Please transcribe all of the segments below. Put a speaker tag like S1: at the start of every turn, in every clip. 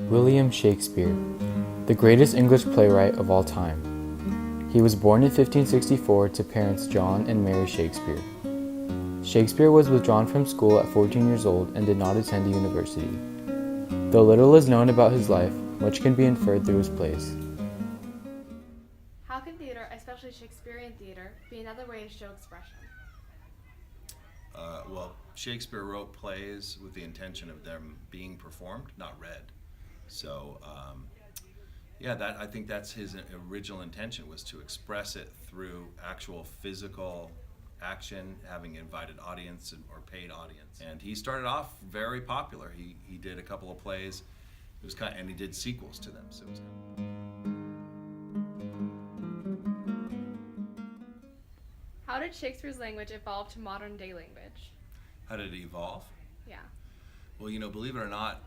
S1: William Shakespeare, the greatest English playwright of all time. He was born in 1564 to parents John and Mary Shakespeare. Shakespeare was withdrawn from school at 14 years old and did not attend a university. Though little is known about his life, much can be inferred through his plays.
S2: How can theater, especially Shakespearean theater, be another way to show expression?
S3: Well, Shakespeare wrote plays with the intention of them being performed, not read. So, I think that's his original intention, was to express it through actual physical action, having invited audience or paid audience. And he started off very popular. He did a couple of plays. It was and he did sequels to them. So it was
S2: How did Shakespeare's language evolve to modern day language?
S3: How did it evolve?
S2: Yeah.
S3: Well, believe it or not,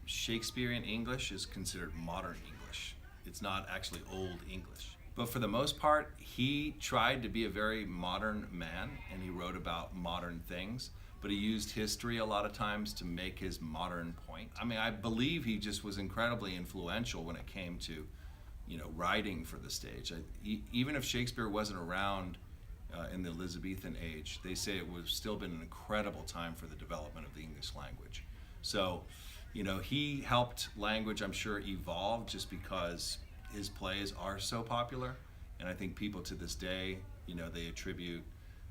S3: Shakespearean English is considered modern English. It's not actually old English. But for the most part, he tried to be a very modern man, and he wrote about modern things, but he used history a lot of times to make his modern point. I believe he just was incredibly influential when it came to, writing for the stage. Even if Shakespeare wasn't around in the Elizabethan age, they say it would have still been an incredible time for the development of the English language. So, he helped language, I'm sure, evolve just because his plays are so popular. And I think people to this day, they attribute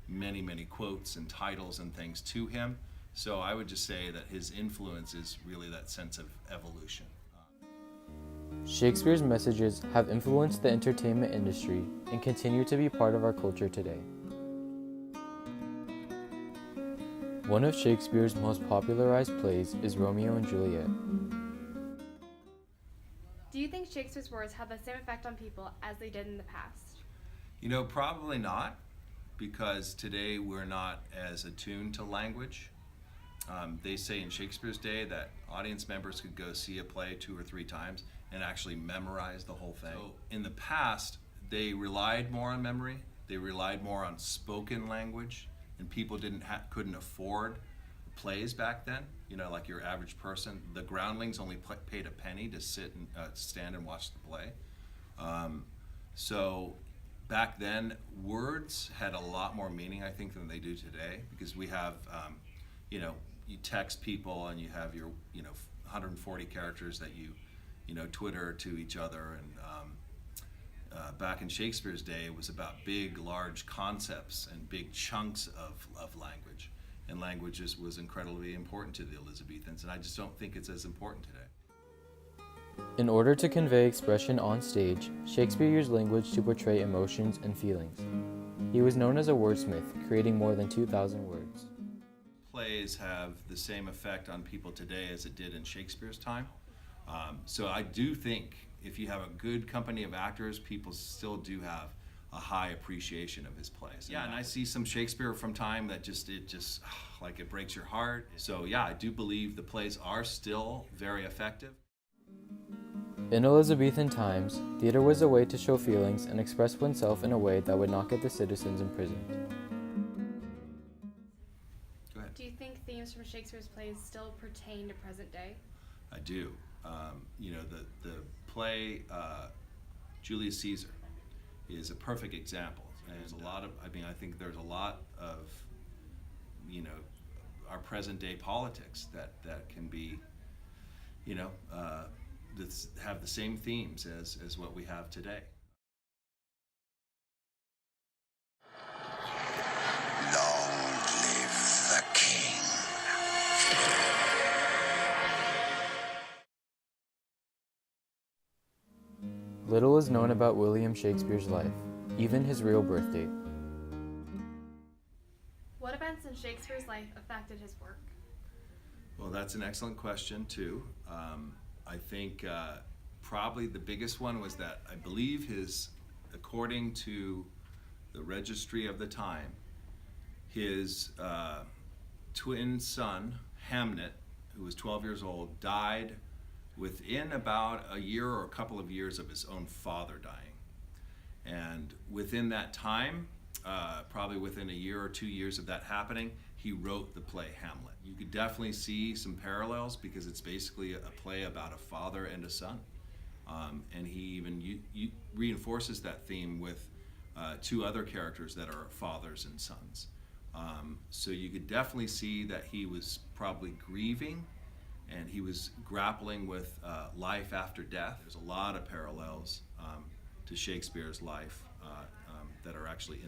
S3: many, many quotes and titles and things to him. So I would just say that his influence is really that sense of evolution.
S1: Shakespeare's messages have influenced the entertainment industry and continue to be part of our culture today. One of Shakespeare's most popularized plays is Romeo and Juliet.
S2: Do you think Shakespeare's words have the same effect on people as they did in the past?
S3: Probably not, because today we're not as attuned to language. They say in Shakespeare's day that audience members could go see a play 2 or 3 times and actually memorize the whole thing. So in the past, they relied more on memory. They relied more on spoken language, and people couldn't afford plays back then. Like your average person, the groundlings only paid a penny to sit and stand and watch the play. So back then, words had a lot more meaning, I think, than they do today, because we have, you text people and you have your, 140 characters that you Twitter to each other. And back in Shakespeare's day, it was about big, large concepts and big chunks of language. And language was incredibly important to the Elizabethans, and I just don't think it's as important today.
S1: In order to convey expression on stage, Shakespeare used language to portray emotions and feelings. He was known as a wordsmith, creating more than 2,000 words.
S3: Plays have the same effect on people today as it did in Shakespeare's time. So I do think if you have a good company of actors, people still do have a high appreciation of his plays. Yeah, and I see some Shakespeare from time that it breaks your heart. So yeah, I do believe the plays are still very effective.
S1: In Elizabethan times, theater was a way to show feelings and express oneself in a way that would not get the citizens imprisoned.
S3: Go ahead.
S2: Do you think themes from Shakespeare's plays still pertain to present day?
S3: I do. The play Julius Caesar is a perfect example. And there's a lot of, I think there's a lot of, our present day politics that can be, that have the same themes as what we have today.
S4: Long live the king.
S1: Little is known about William Shakespeare's life, even his real birth date.
S2: What events in Shakespeare's life affected his work?
S3: Well, that's an excellent question, too. I think probably the biggest one was that I believe according to the registry of the time, his twin son, Hamnet, who was 12 years old, died within about a year or a couple of years of his own father dying. And within that time, probably within a year or 2 years of that happening, he wrote the play Hamlet. You could definitely see some parallels because it's basically a play about a father and a son. And he even reinforces that theme with two other characters that are fathers and sons. So you could definitely see that he was probably grieving and he was grappling with life after death. There's a lot of parallels to Shakespeare's life that are actually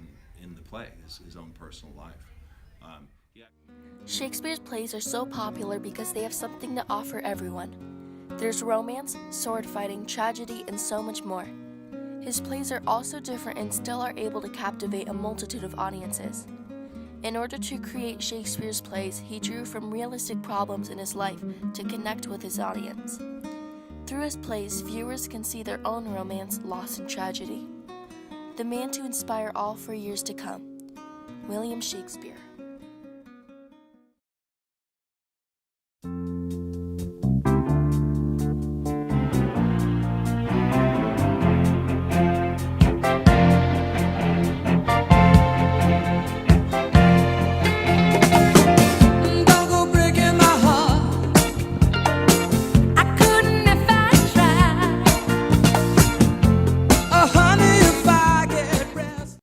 S3: in the play, his own personal life. Yeah.
S5: Shakespeare's plays are so popular because they have something to offer everyone. There's romance, sword fighting, tragedy, and so much more. His plays are also different and still are able to captivate a multitude of audiences. In order to create Shakespeare's plays, he drew from realistic problems in his life to connect with his audience. Through his plays, viewers can see their own romance, loss, and tragedy. The man to inspire all for years to come, William Shakespeare.